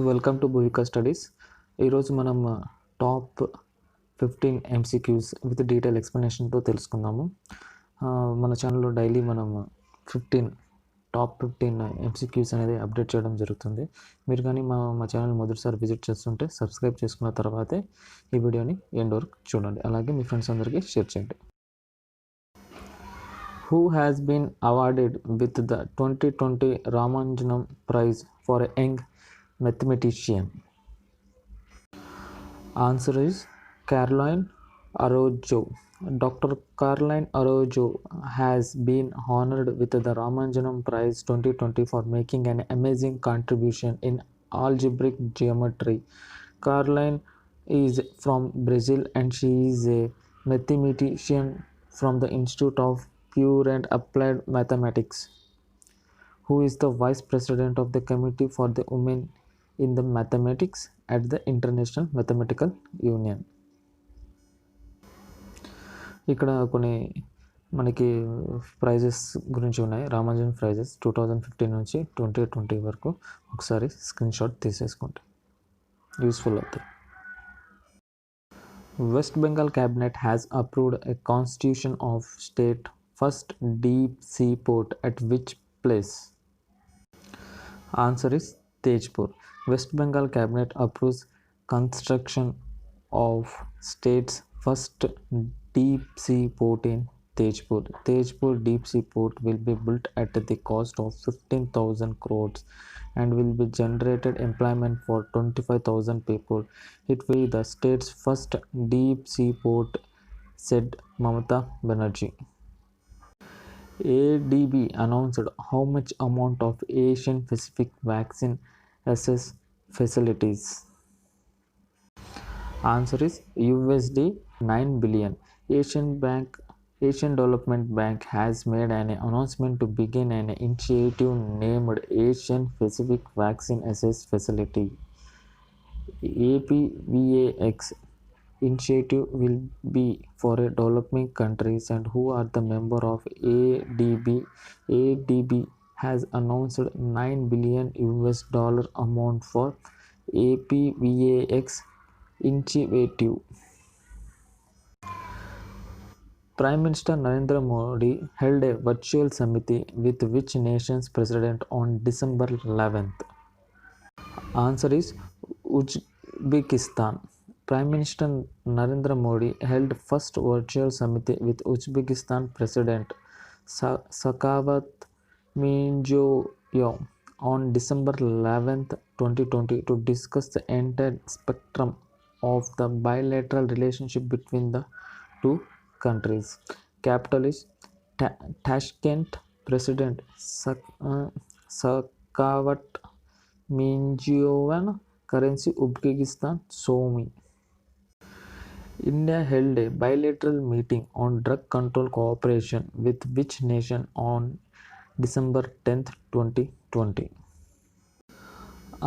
Welcome to భూవికా studies. ఈరోజు మనం top 15 MCQs with detail ఎక్స్ప్లెనేషన్తో తెలుసుకుందాము. మన ఛానల్లో డైలీ మనం టాప్ 15 ఎంసీక్యూస్ అనేది అప్డేట్ చేయడం జరుగుతుంది. మీరు కానీ మా ఛానల్ మొదటిసారి విజిట్ చేస్తుంటే సబ్స్క్రైబ్ చేసుకున్న తర్వాతే ఈ వీడియోని ఎండ్ వరకు చూడండి. అలాగే మీ ఫ్రెండ్స్ అందరికీ షేర్ చేయండి. Who has been awarded with the 2020 Ramanujan Prize for a Young Mathematician? Answer is Caroline Araujo. Dr. Caroline Araujo has been honored with the Ramanujan Prize 2020 for making an amazing contribution in algebraic geometry. Caroline is from Brazil and she is a mathematician from the Institute of Pure and Applied Mathematics, who is the Vice President of the Committee for the Women in the Mathematics at the International Mathematical Union. ఇక్కడ కొన్ని మనకి prices గురించి ఉన్నాయి. Ramanujan prices 2015 నుంచి 2020 వరకు ఒకసారి screen shot తీసేసుకుంటే useful అవుతుంది. West Bengal Cabinet has approved a constitution of state first deep sea port at which place? Answer is Tejpur. West Bengal Cabinet approves construction of state's first deep sea port in Tejpur. Tejpur deep sea port will be built at the cost of 15,000 crores and will be generated employment for 25,000 people. It will be the state's first deep sea port, said Mamata Banerjee. ADB announced how much amount of Asian Pacific vaccine access facilities. Answer is USD 9 billion. Asian Development Bank has made an announcement to begin an initiative named Asian Pacific Vaccine Access Facility. APVAX initiative will be for developing countries and who are the member of ADB. ADB has announced $9 billion amount for APVAX initiative. Prime Minister Narendra Modi held a virtual summit with which nation's president on December 11th? Answer is Uzbekistan. Prime Minister Narendra Modi held first virtual summit with Uzbekistan President Shavkat Mirziyoyev on December 11th, 2020 to discuss the entire spectrum of the bilateral relationship between the two countries. Capital is Tashkent. President Shavkat Mirziyoyev. Currency Uzbekistan Somi. India held a bilateral meeting on drug control cooperation with which nation on December 10th, 2020?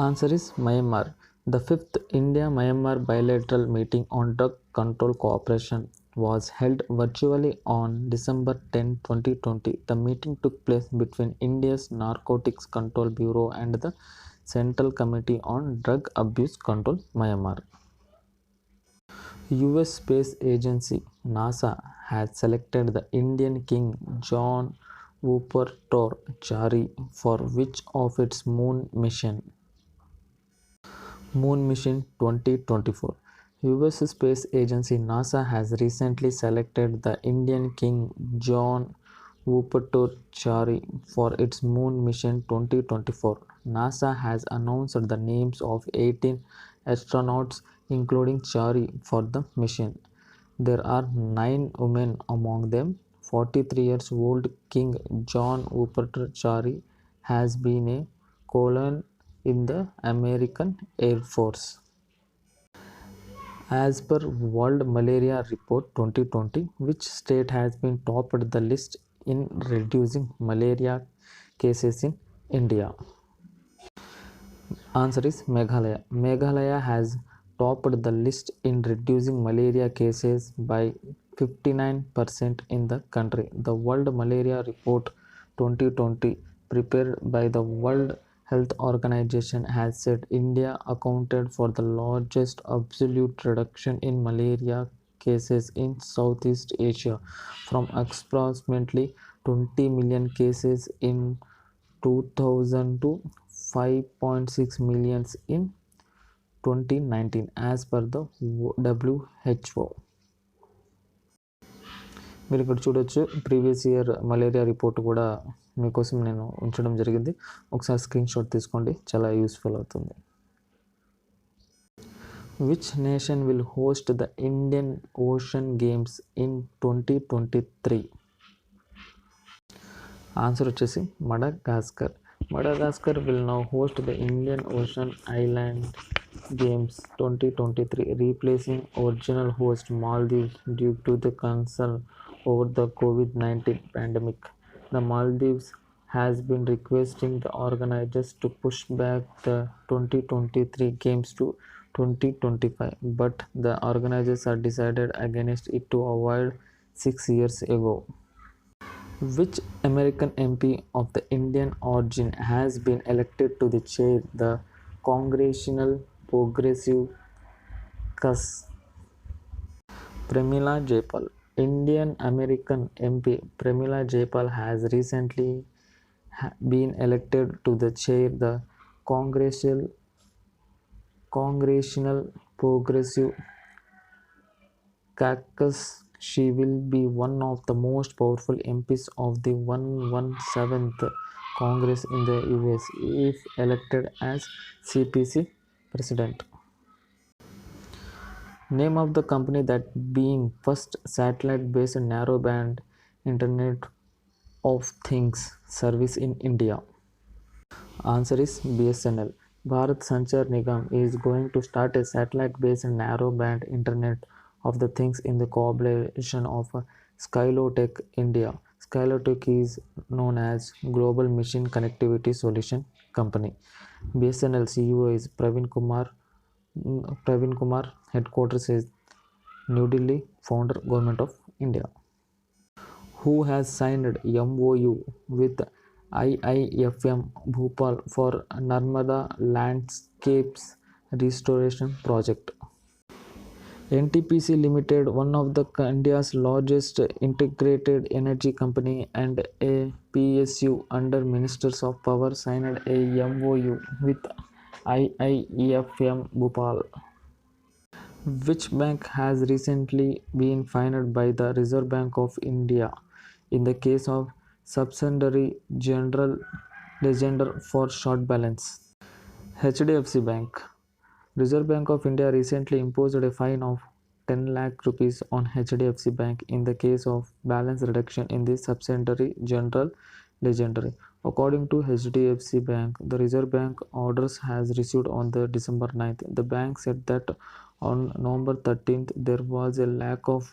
Answer is Myanmar. The 5th India-Myanmar bilateral meeting on drug control cooperation was held virtually on December 10, 2020. The meeting took place between India's Narcotics Control Bureau and the Central Committee on Drug Abuse Control, Myanmar. US Space Agency NASA has selected the Indian King John Vupatorchari for which of its moon mission? Moon Mission 2024. US Space Agency NASA has recently selected the Indian King John Vupatorchari for its Moon Mission 2024. NASA has announced the names of 18 astronauts including Chari for the mission. There are 9 women among them. 43 years old King John Vupatorchari has been a colonel in the American Air Force. As per World Malaria Report 2020, which state has been topped the list in reducing malaria cases in India? Answer is Meghalaya. Meghalaya has topped the list in reducing malaria cases by 59% in the country. The World Malaria Report 2020 prepared by the World Health Organization has said India accounted for the largest absolute reduction in malaria cases in Southeast Asia, from approximately 20 million cases in 2000 to 5.6 million in 2019 as per the WHO. మీరు ఇక్కడ చూడొచ్చు previous year malaria report కూడా మీకోసం నేను ఉంచడం జరిగింది. ఒకసారి screen shot తీసుకోండి, చాలా యూస్ఫుల్ అవుతుంది. Which nation will host the Indian Ocean games in 2023? Answer వచ్చేసి Madagascar. Madagascar will now host the Indian Ocean island Games 2023, replacing original host Maldives due to the concern over the COVID-19 pandemic. The Maldives has been requesting the organizers to push back the 2023 games to 2025, but the organizers are decided against it to avoid 6 years ago. Which American MP of the Indian origin has been elected to the chair the Congressional Progressive Caucus? Pramila Jayapal. Indian American MP Pramila Jayapal has recently been elected to the chair the Congressional Progressive Caucus. She will be one of the most powerful MPs of the 117th Congress in the US if elected as CPC president. Name of the company that being first satellite-based narrowband Internet of Things service in India. Answer is BSNL. Bharat Sanchar Nigam is going to start a satellite-based narrowband Internet of the Things in the collaboration of Skylotech India. Skylotech is known as Global Mission Connectivity Solution Company. BSNL CEO is Praveen Kumar. Headquarters is New Delhi. Founder Government of India. Who has signed MOU with IIFM Bhopal for Narmada Landscapes Restoration Project? NTPC Limited, one of the India's largest integrated energy company and a PSU under Ministers of Power, signed a MOU with IIFM Bhopal. Which bank has recently been fined by the Reserve Bank of India in the case of subsidiary general ledger for short balance? HDFC Bank. Reserve Bank of India recently imposed a fine of 10 lakh rupees on HDFC Bank in the case of balance reduction in the subsidiary general ledger. According to HDFC Bank, the Reserve Bank orders has received on the December 9th. The bank said that on November 13th, there was a lack of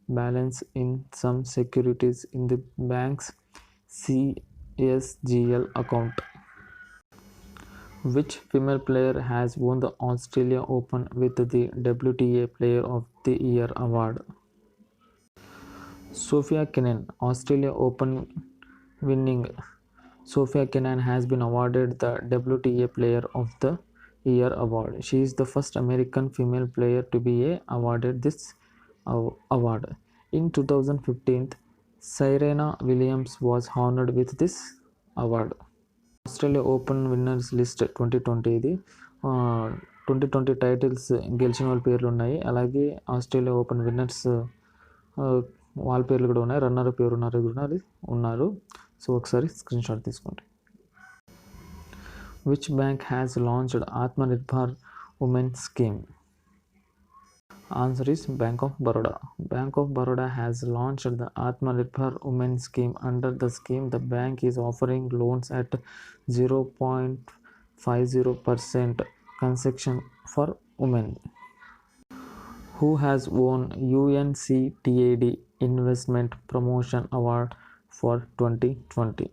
balance in some securities in the bank's CSGL account. Which female player has won the Australia Open with the WTA Player of the Year award? Sophia Kenin. Australia Open winning Sophia Kenin has been awarded the WTA Player of the Year award. She is the first American female player to be awarded this award. In 2015, Serena Williams was honored with this award. Australia open winners list 2020 ఇది 2020 titles గెలిచిన వాళ్ళ పేర్లు ఉన్నాయి. అలాగే Australia open winners వాళ్ళ పేర్లు కూడా ఉన్నాయి. రన్నర్ పేరు ఉన్నారు. సో ఒకసారి స్క్రీన్ షాట్ తీసుకోండి. Which bank has launched Atmanirbhar women scheme? Answer is Bank of Baroda. Bank of Baroda has launched the Atmanirbhar Women Scheme. Under the scheme, the bank is offering loans at 0.50% concession for women. Who has won UNCTAD Investment Promotion Award for 2020?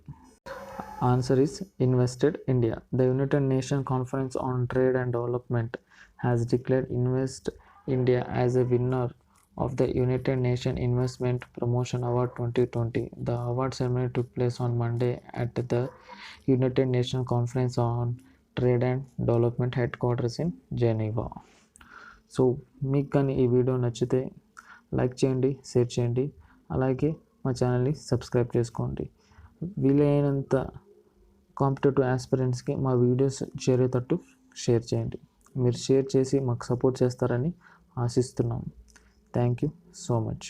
Answer is Invested India. The United Nations Conference on Trade and Development has declared Invest India as a winner of the United Nations Investment Promotion Award 2020. The award ceremony took place on Monday at the United Nations Conference on Trade and Development headquarters in Geneva. So మీకు కానీ ఈ video నచ్చితే like చేయండి, share చేయండి, అలాగే మా ఛానల్ని subscribe చేసుకోండి. వీలైనంత కాంపిటేటివ్ ఆస్పిరెంట్స్కి మా వీడియోస్ చేరేటట్టు షేర్ చేయండి. మీరు షేర్ చేసి మాకు సపోర్ట్ చేస్తారని ఆశిస్తున్నాం. Thank you so much.